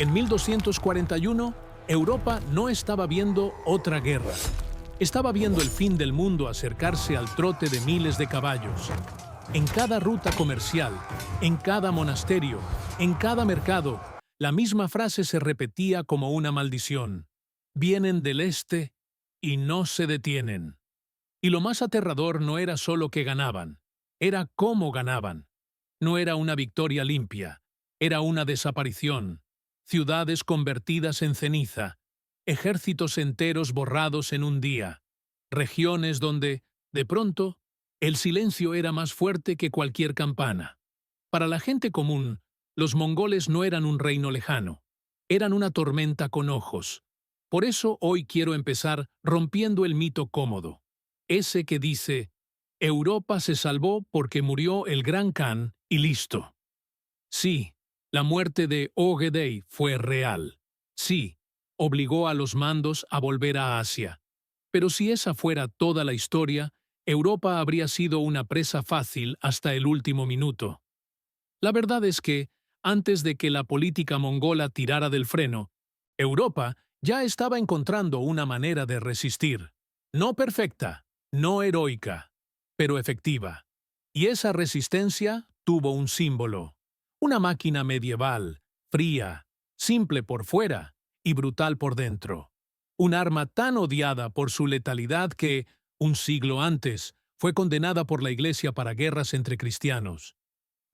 En 1241, Europa no estaba viendo otra guerra. Estaba viendo el fin del mundo acercarse al trote de miles de caballos. En cada ruta comercial, en cada monasterio, en cada mercado, la misma frase se repetía como una maldición. Vienen del este y no se detienen. Y lo más aterrador no era solo que ganaban, era cómo ganaban. No era una victoria limpia, era una desaparición. Ciudades convertidas en ceniza, ejércitos enteros borrados en un día, regiones donde, de pronto, el silencio era más fuerte que cualquier campana. Para la gente común, los mongoles no eran un reino lejano, eran una tormenta con ojos. Por eso hoy quiero empezar rompiendo el mito cómodo, ese que dice, Europa se salvó porque murió el Gran Khan y listo. Sí, la muerte de Ogedei fue real. Sí, obligó a los mandos a volver a Asia. Pero si esa fuera toda la historia, Europa habría sido una presa fácil hasta el último minuto. La verdad es que, antes de que la política mongola tirara del freno, Europa ya estaba encontrando una manera de resistir. No perfecta, no heroica, pero efectiva. Y esa resistencia tuvo un símbolo. Una máquina medieval, fría, simple por fuera y brutal por dentro. Un arma tan odiada por su letalidad que, un siglo antes, fue condenada por la Iglesia para guerras entre cristianos.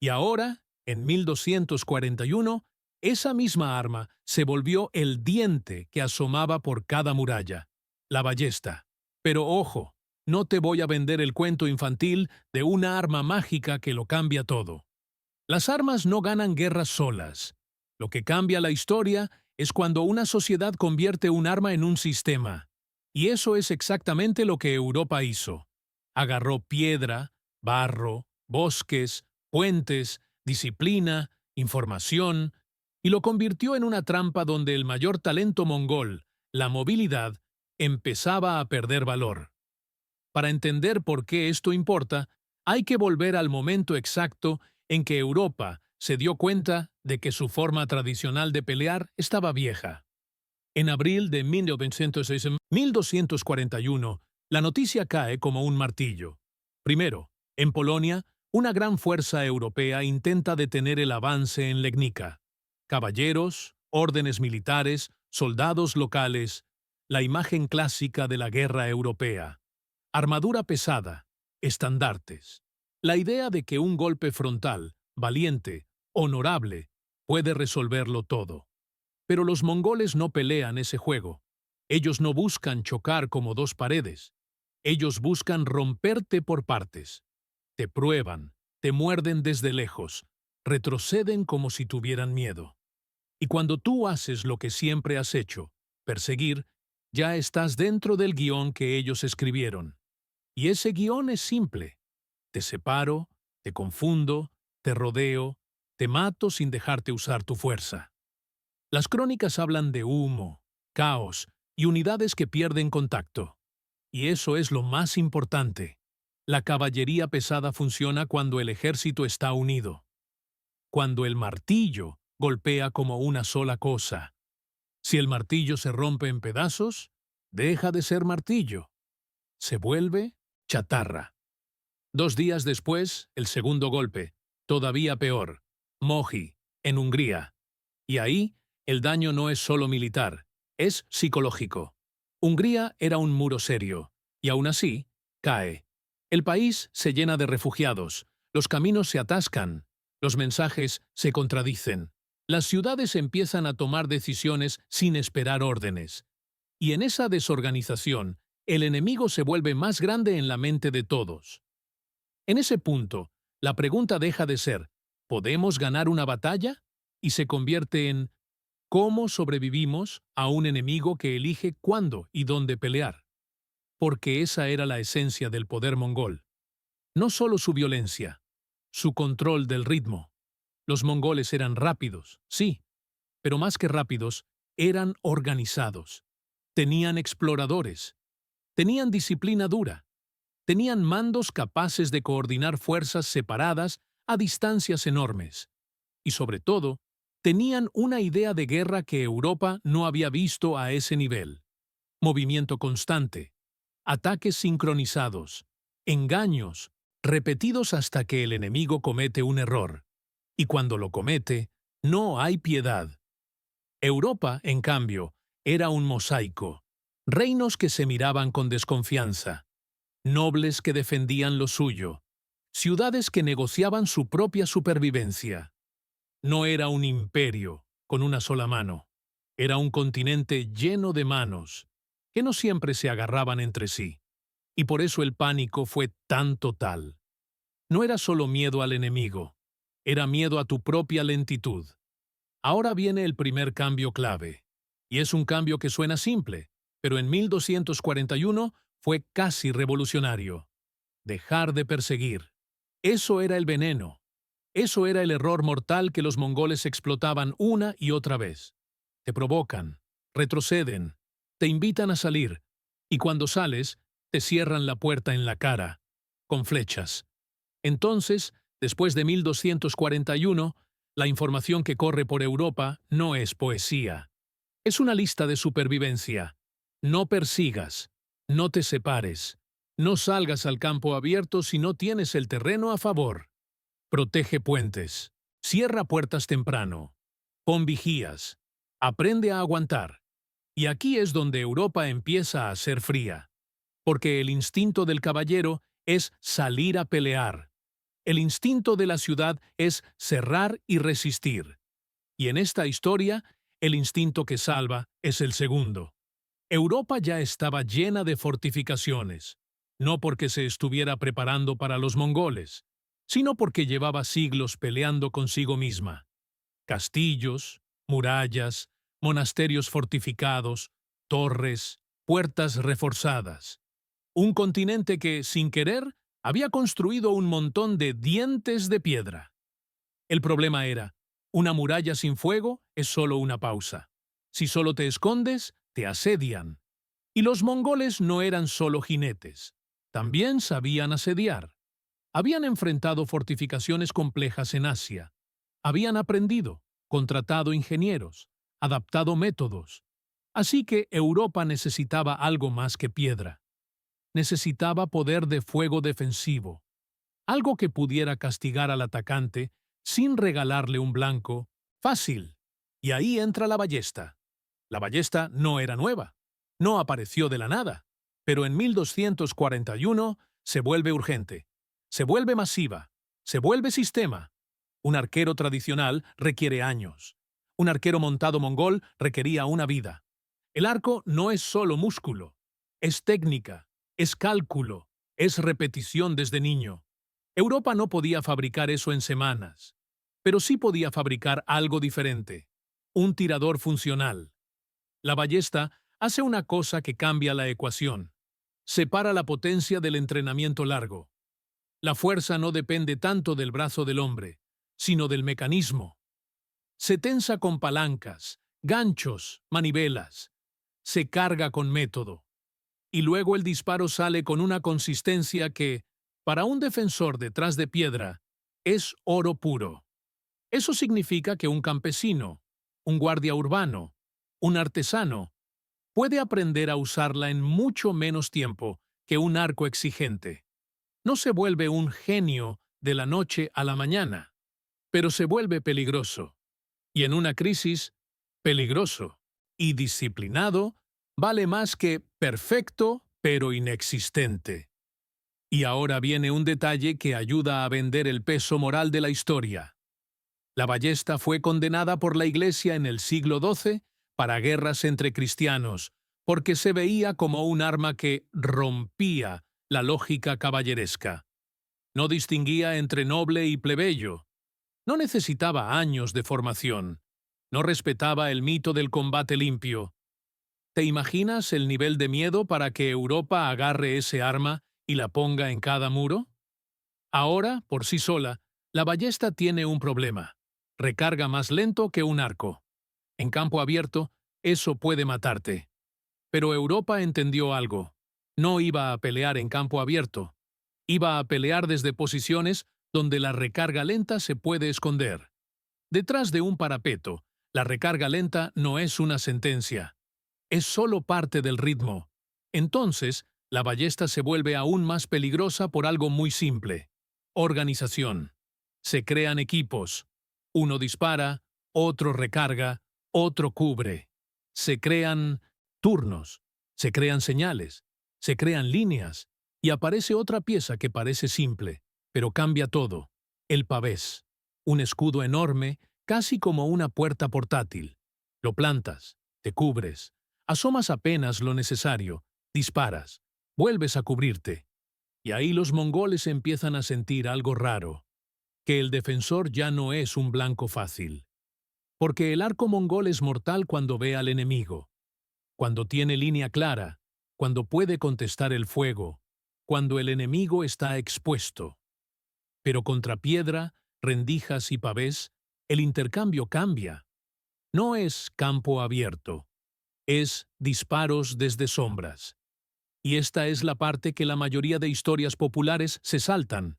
Y ahora, en 1241, esa misma arma se volvió el diente que asomaba por cada muralla, la ballesta. Pero ojo, no te voy a vender el cuento infantil de una arma mágica que lo cambia todo. Las armas no ganan guerras solas. Lo que cambia la historia es cuando una sociedad convierte un arma en un sistema. Y eso es exactamente lo que Europa hizo. Agarró piedra, barro, bosques, puentes, disciplina, información, y lo convirtió en una trampa donde el mayor talento mongol, la movilidad, empezaba a perder valor. Para entender por qué esto importa, hay que volver al momento exacto en que Europa se dio cuenta de que su forma tradicional de pelear estaba vieja. En abril de 1241, la noticia cae como un martillo. Primero, en Polonia, una gran fuerza europea intenta detener el avance en Legnica. Caballeros, órdenes militares, soldados locales, la imagen clásica de la guerra europea. Armadura pesada, estandartes. La idea de que un golpe frontal, valiente, honorable, puede resolverlo todo. Pero los mongoles no pelean ese juego. Ellos no buscan chocar como dos paredes. Ellos buscan romperte por partes. Te prueban, te muerden desde lejos, retroceden como si tuvieran miedo. Y cuando tú haces lo que siempre has hecho, perseguir, ya estás dentro del guión que ellos escribieron. Y ese guión es simple. Te separo, te confundo, te rodeo, te mato sin dejarte usar tu fuerza. Las crónicas hablan de humo, caos y unidades que pierden contacto. Y eso es lo más importante. La caballería pesada funciona cuando el ejército está unido. Cuando el martillo golpea como una sola cosa. Si el martillo se rompe en pedazos, deja de ser martillo. Se vuelve chatarra. 2 días después, el segundo golpe, todavía peor, Mohi, en Hungría. Y ahí, el daño no es solo militar, es psicológico. Hungría era un muro serio, y aún así, cae. El país se llena de refugiados, los caminos se atascan, los mensajes se contradicen. Las ciudades empiezan a tomar decisiones sin esperar órdenes. Y en esa desorganización, el enemigo se vuelve más grande en la mente de todos. En ese punto, la pregunta deja de ser ¿podemos ganar una batalla? Y se convierte en ¿cómo sobrevivimos a un enemigo que elige cuándo y dónde pelear? Porque esa era la esencia del poder mongol. No solo su violencia, su control del ritmo. Los mongoles eran rápidos, sí, pero más que rápidos, eran organizados. Tenían exploradores, tenían disciplina dura, tenían mandos capaces de coordinar fuerzas separadas a distancias enormes. Y sobre todo, Tenían una idea de guerra que Europa no había visto a ese nivel. Movimiento constante, ataques sincronizados, engaños, repetidos hasta que el enemigo comete un error. Y cuando lo comete, no hay piedad. Europa, en cambio, era un mosaico. Reinos que se miraban con desconfianza, nobles que defendían lo suyo, ciudades que negociaban su propia supervivencia. No era un imperio con una sola mano, era un continente lleno de manos, que no siempre se agarraban entre sí. Y por eso el pánico fue tan total. No era solo miedo al enemigo, era miedo a tu propia lentitud. Ahora viene el primer cambio clave. Y es un cambio que suena simple, pero en 1241 fue casi revolucionario. Dejar de perseguir. Eso era el veneno. Eso era el error mortal que los mongoles explotaban una y otra vez. Te provocan, retroceden, te invitan a salir, y cuando sales, te cierran la puerta en la cara, con flechas. Entonces, después de 1241, la información que corre por Europa no es poesía. Es una lista de supervivencia. No persigas, no te separes, no salgas al campo abierto si no tienes el terreno a favor. Protege puentes, cierra puertas temprano, pon vigías, aprende a aguantar. Y aquí es donde Europa empieza a ser fría, porque el instinto del caballero es salir a pelear. El instinto de la ciudad es cerrar y resistir. Y en esta historia, el instinto que salva es el segundo. Europa ya estaba llena de fortificaciones, no porque se estuviera preparando para los mongoles, sino porque llevaba siglos peleando consigo misma. Castillos, murallas, monasterios fortificados, torres, puertas reforzadas. Un continente que, sin querer, había construido un montón de dientes de piedra. El problema era, una muralla sin fuego es solo una pausa. Si solo te escondes, te asedian. Y los mongoles no eran solo jinetes, también sabían asediar. Habían enfrentado fortificaciones complejas en Asia. Habían aprendido, contratado ingenieros, adaptado métodos. Así que Europa necesitaba algo más que piedra. Necesitaba poder de fuego defensivo, algo que pudiera castigar al atacante sin regalarle un blanco fácil. Y ahí entra la ballesta. La ballesta no era nueva, no apareció de la nada, pero en 1241 se vuelve urgente, se vuelve masiva, se vuelve sistema. Un arquero tradicional requiere años. Un arquero montado mongol requería una vida. El arco no es solo músculo, es técnica, es cálculo, es repetición desde niño. Europa no podía fabricar eso en semanas, pero sí podía fabricar algo diferente, un tirador funcional. La ballesta hace una cosa que cambia la ecuación. Separa la potencia del entrenamiento largo. La fuerza no depende tanto del brazo del hombre, sino del mecanismo. Se tensa con palancas, ganchos, manivelas. Se carga con método. Y luego el disparo sale con una consistencia que, para un defensor detrás de piedra, es oro puro. Eso significa que un campesino, un guardia urbano, un artesano, puede aprender a usarla en mucho menos tiempo que un arco exigente. No se vuelve un genio de la noche a la mañana, pero se vuelve peligroso. Y en una crisis, peligroso y disciplinado vale más que perfecto pero inexistente. Y ahora viene un detalle que ayuda a vender el peso moral de la historia. La ballesta fue condenada por la Iglesia en el siglo XII para guerras entre cristianos, porque se veía como un arma que rompía la lógica caballeresca. No distinguía entre noble y plebeyo. No necesitaba años de formación. No respetaba el mito del combate limpio. ¿Te imaginas el nivel de miedo para que Europa agarre ese arma y la ponga en cada muro? Ahora, por sí sola, la ballesta tiene un problema. Recarga más lento que un arco. En campo abierto, eso puede matarte. Pero Europa entendió algo. No iba a pelear en campo abierto. Iba a pelear desde posiciones donde la recarga lenta se puede esconder. Detrás de un parapeto, la recarga lenta no es una sentencia. Es solo parte del ritmo. Entonces, la ballesta se vuelve aún más peligrosa por algo muy simple. Organización. Se crean equipos. Uno dispara, otro recarga, otro cubre. Se crean turnos, se crean señales, se crean líneas, y aparece otra pieza que parece simple, pero cambia todo. El pavés. Un escudo enorme, casi como una puerta portátil. Lo plantas, te cubres, asomas apenas lo necesario, disparas, vuelves a cubrirte. Y ahí los mongoles empiezan a sentir algo raro, que el defensor ya no es un blanco fácil. Porque el arco mongol es mortal cuando ve al enemigo, cuando tiene línea clara, cuando puede contestar el fuego, cuando el enemigo está expuesto. Pero contra piedra, rendijas y pavés, el intercambio cambia. No es campo abierto, es disparos desde sombras. Y esta es la parte que la mayoría de historias populares se saltan.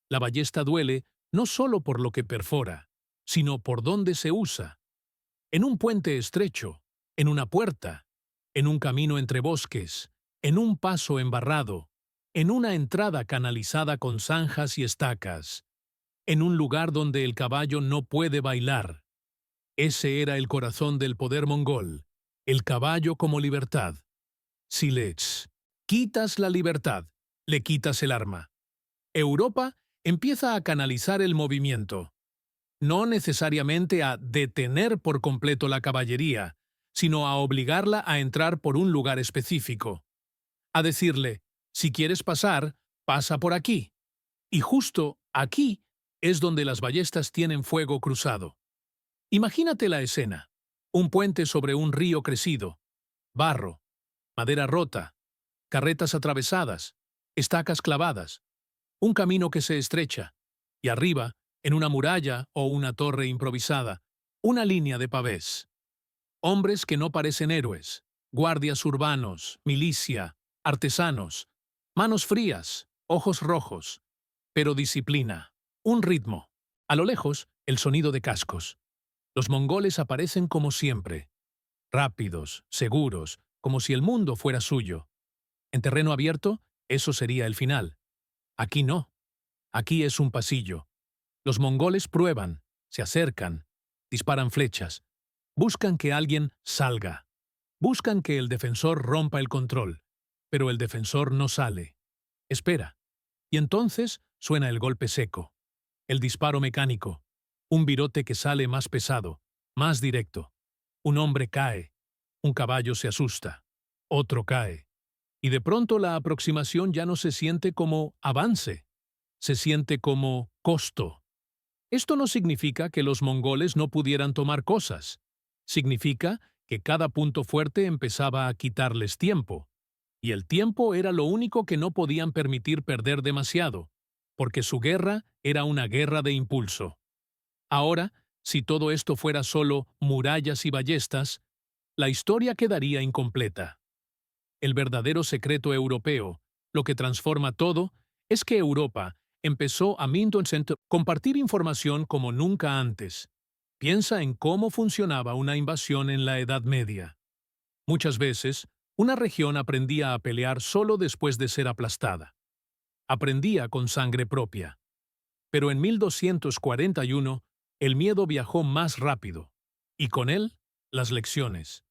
La ballesta duele no solo por lo que perfora, sino por dónde se usa. En un puente estrecho, en una puerta, en un camino entre bosques, en un paso embarrado, en una entrada canalizada con zanjas y estacas, en un lugar donde el caballo no puede bailar. Ese era el corazón del poder mongol, el caballo como libertad. Si les quitas la libertad, le quitas el arma. Europa empieza a canalizar el movimiento, no necesariamente a detener por completo la caballería, sino a obligarla a entrar por un lugar específico. A decirle, si quieres pasar, pasa por aquí. Y justo aquí es donde las ballestas tienen fuego cruzado. Imagínate la escena. Un puente sobre un río crecido. Barro, madera rota, carretas atravesadas, estacas clavadas, un camino que se estrecha, y arriba, en una muralla o una torre improvisada, una línea de pavés. Hombres que no parecen héroes, guardias urbanos, milicia, artesanos, manos frías, ojos rojos, pero disciplina, un ritmo. A lo lejos, el sonido de cascos. Los mongoles aparecen como siempre, rápidos, seguros, como si el mundo fuera suyo. En terreno abierto, eso sería el final. Aquí no. Aquí es un pasillo. Los mongoles prueban, se acercan, disparan flechas, buscan que alguien salga, buscan que el defensor rompa el control, pero el defensor no sale. Espera. Y entonces suena el golpe seco, el disparo mecánico, un virote que sale más pesado, más directo. Un hombre cae, un caballo se asusta, otro cae. Y de pronto la aproximación ya no se siente como avance, se siente como costo. Esto no significa que los mongoles no pudieran tomar cosas. Significa que cada punto fuerte empezaba a quitarles tiempo. Y el tiempo era lo único que no podían permitir perder demasiado, porque su guerra era una guerra de impulso. Ahora, si todo esto fuera solo murallas y ballestas, la historia quedaría incompleta. El verdadero secreto europeo, lo que transforma todo, es que Europa empezó a compartir información como nunca antes. Piensa en cómo funcionaba una invasión en la Edad Media. Muchas veces, una región aprendía a pelear solo después de ser aplastada. Aprendía con sangre propia. Pero en 1241, el miedo viajó más rápido. Y con él, las lecciones.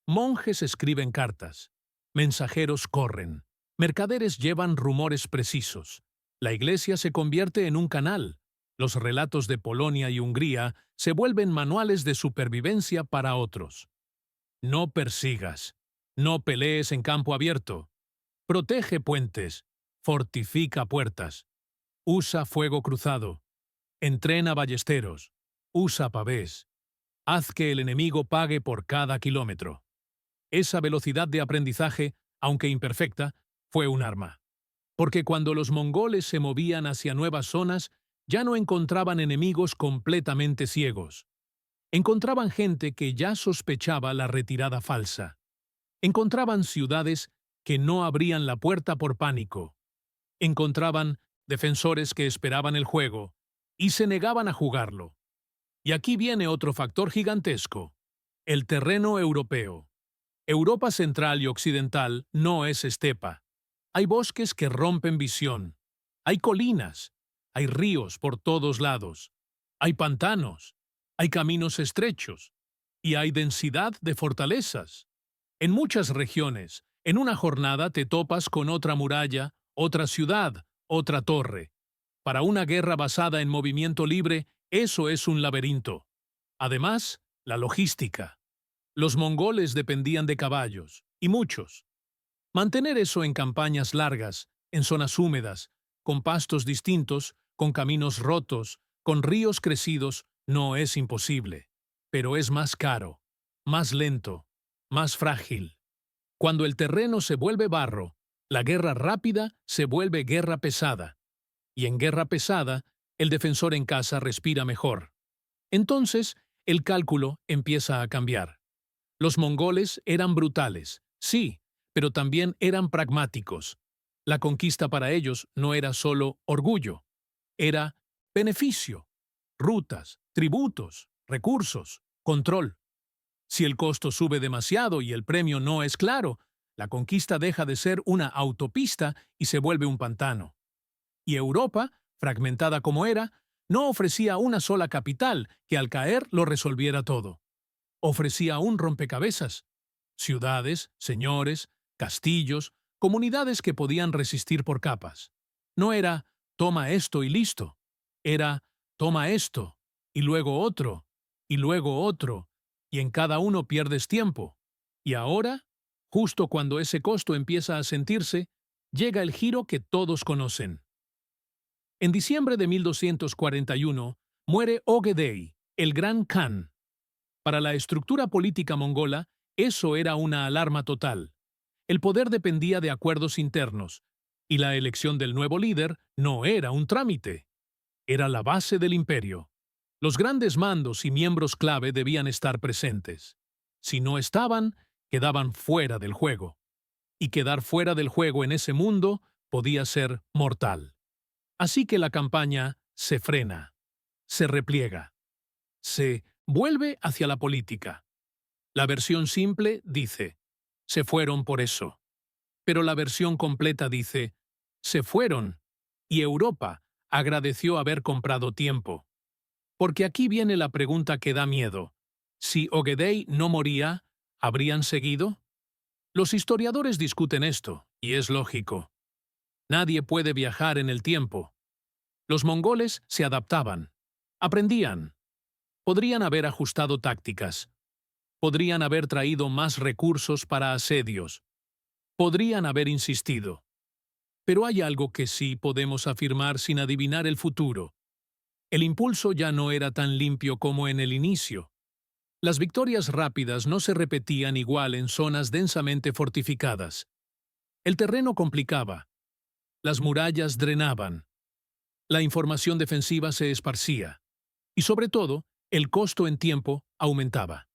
Monjes escriben cartas. Mensajeros corren. Mercaderes llevan rumores precisos. La iglesia se convierte en un canal. Los relatos de Polonia y Hungría se vuelven manuales de supervivencia para otros. No persigas. No pelees en campo abierto. Protege puentes. Fortifica puertas. Usa fuego cruzado. Entrena ballesteros. Usa pavés. Haz que el enemigo pague por cada kilómetro. Esa velocidad de aprendizaje, aunque imperfecta, fue un arma. Porque cuando los mongoles se movían hacia nuevas zonas, ya no encontraban enemigos completamente ciegos. Encontraban gente que ya sospechaba la retirada falsa. Encontraban ciudades que no abrían la puerta por pánico. Encontraban defensores que esperaban el juego y se negaban a jugarlo. Y aquí viene otro factor gigantesco: el terreno europeo. Europa central y occidental no es estepa. Hay bosques que rompen visión. Hay colinas. Hay ríos por todos lados. Hay pantanos. Hay caminos estrechos. Y hay densidad de fortalezas. En muchas regiones, en una jornada te topas con otra muralla, otra ciudad, otra torre. Para una guerra basada en movimiento libre, eso es un laberinto. Además, la logística. Los mongoles dependían de caballos, y muchos. Mantener eso en campañas largas, en zonas húmedas, con pastos distintos, con caminos rotos, con ríos crecidos, no es imposible. Pero es más caro, más lento, más frágil. Cuando el terreno se vuelve barro, la guerra rápida se vuelve guerra pesada. Y en guerra pesada, el defensor en casa respira mejor. Entonces, el cálculo empieza a cambiar. Los mongoles eran brutales, sí, pero también eran pragmáticos. La conquista para ellos no era solo orgullo, era beneficio, rutas, tributos, recursos, control. Si el costo sube demasiado y el premio no es claro, la conquista deja de ser una autopista y se vuelve un pantano. Y Europa, fragmentada como era, no ofrecía una sola capital que al caer lo resolviera todo. Ofrecía un rompecabezas: ciudades, señores, castillos, comunidades que podían resistir por capas. No era toma esto y listo. Era toma esto, y luego otro, y luego otro, y en cada uno pierdes tiempo. Y ahora, justo cuando ese costo empieza a sentirse, llega el giro que todos conocen. En diciembre de 1241 muere Ogedei, el gran Khan. Para la estructura política mongola, eso era una alarma total. El poder dependía de acuerdos internos, y la elección del nuevo líder no era un trámite. Era la base del imperio. Los grandes mandos y miembros clave debían estar presentes. Si no estaban, quedaban fuera del juego. Y quedar fuera del juego en ese mundo podía ser mortal. Así que la campaña se frena, se repliega, se vuelve hacia la política. La versión simple dice: se fueron por eso. Pero la versión completa dice: se fueron, y Europa agradeció haber comprado tiempo. Porque aquí viene la pregunta que da miedo. Si Ogedei no moría, ¿habrían seguido? Los historiadores discuten esto, y es lógico. Nadie puede viajar en el tiempo. Los mongoles se adaptaban, aprendían. Podrían haber ajustado tácticas. Podrían haber traído más recursos para asedios. Podrían haber insistido. Pero hay algo que sí podemos afirmar sin adivinar el futuro. El impulso ya no era tan limpio como en el inicio. Las victorias rápidas no se repetían igual en zonas densamente fortificadas. El terreno complicaba. Las murallas drenaban. La información defensiva se esparcía. Y sobre todo, el costo en tiempo aumentaba.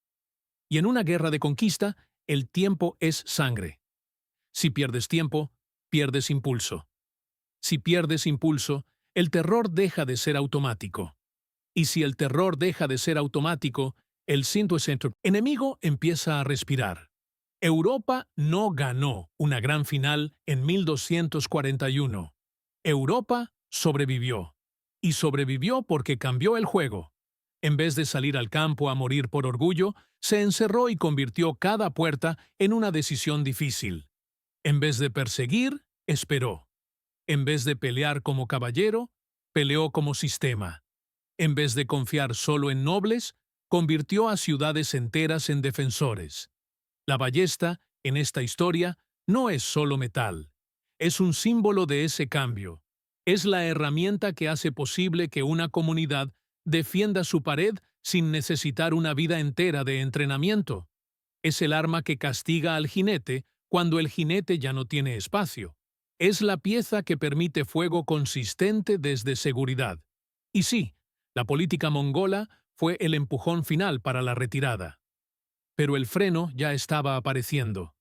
Y en una guerra de conquista, el tiempo es sangre. Si pierdes tiempo, pierdes impulso. Si pierdes impulso, el terror deja de ser automático. Y si el terror deja de ser automático, el centro enemigo empieza a respirar. Europa no ganó una gran final en 1241. Europa sobrevivió. Y sobrevivió porque cambió el juego. En vez de salir al campo a morir por orgullo, se encerró y convirtió cada puerta en una decisión difícil. En vez de perseguir, esperó. En vez de pelear como caballero, peleó como sistema. En vez de confiar solo en nobles, convirtió a ciudades enteras en defensores. La ballesta, en esta historia, no es solo metal. Es un símbolo de ese cambio. Es la herramienta que hace posible que una comunidad defienda su pared sin necesitar una vida entera de entrenamiento. Es el arma que castiga al jinete cuando el jinete ya no tiene espacio. Es la pieza que permite fuego consistente desde seguridad. Y sí, la política mongola fue el empujón final para la retirada. Pero el freno ya estaba apareciendo.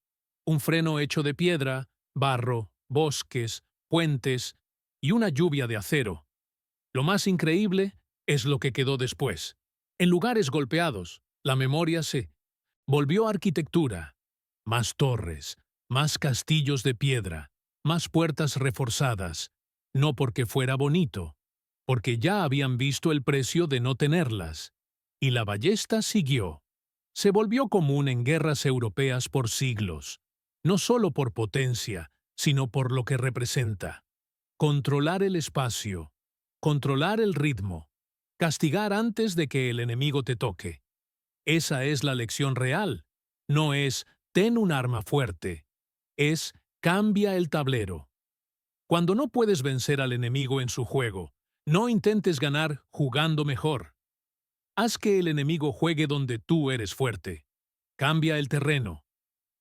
Un freno hecho de piedra, barro, bosques, puentes y una lluvia de acero. Lo más increíble es lo que quedó después. En lugares golpeados, la memoria se volvió arquitectura. Más torres, más castillos de piedra, más puertas reforzadas, no porque fuera bonito, porque ya habían visto el precio de no tenerlas. Y la ballesta siguió. Se volvió común en guerras europeas por siglos, no solo por potencia, sino por lo que representa. Controlar el espacio, controlar el ritmo, castigar antes de que el enemigo te toque. Esa es la lección real. No es ten un arma fuerte, es cambia el tablero. Cuando no puedes vencer al enemigo en su juego, no intentes ganar jugando mejor. Haz que el enemigo juegue donde tú eres fuerte. Cambia el terreno,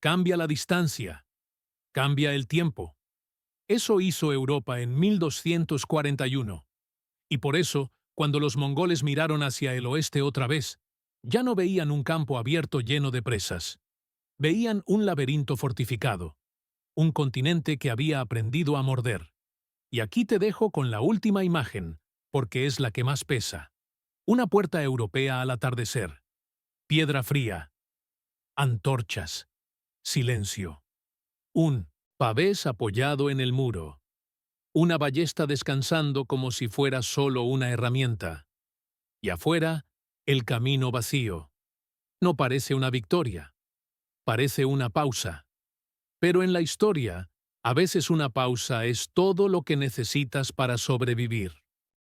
cambia la distancia, cambia el tiempo. Eso hizo Europa en 1241. Y por eso, cuando los mongoles miraron hacia el oeste otra vez, ya no veían un campo abierto lleno de presas. Veían un laberinto fortificado, un continente que había aprendido a morder. Y aquí te dejo con la última imagen, porque es la que más pesa. Una puerta europea al atardecer. Piedra fría. Antorchas. Silencio. Un pavés apoyado en el muro. Una ballesta descansando como si fuera solo una herramienta. Y afuera, el camino vacío. No parece una victoria. Parece una pausa. Pero en la historia, a veces una pausa es todo lo que necesitas para sobrevivir.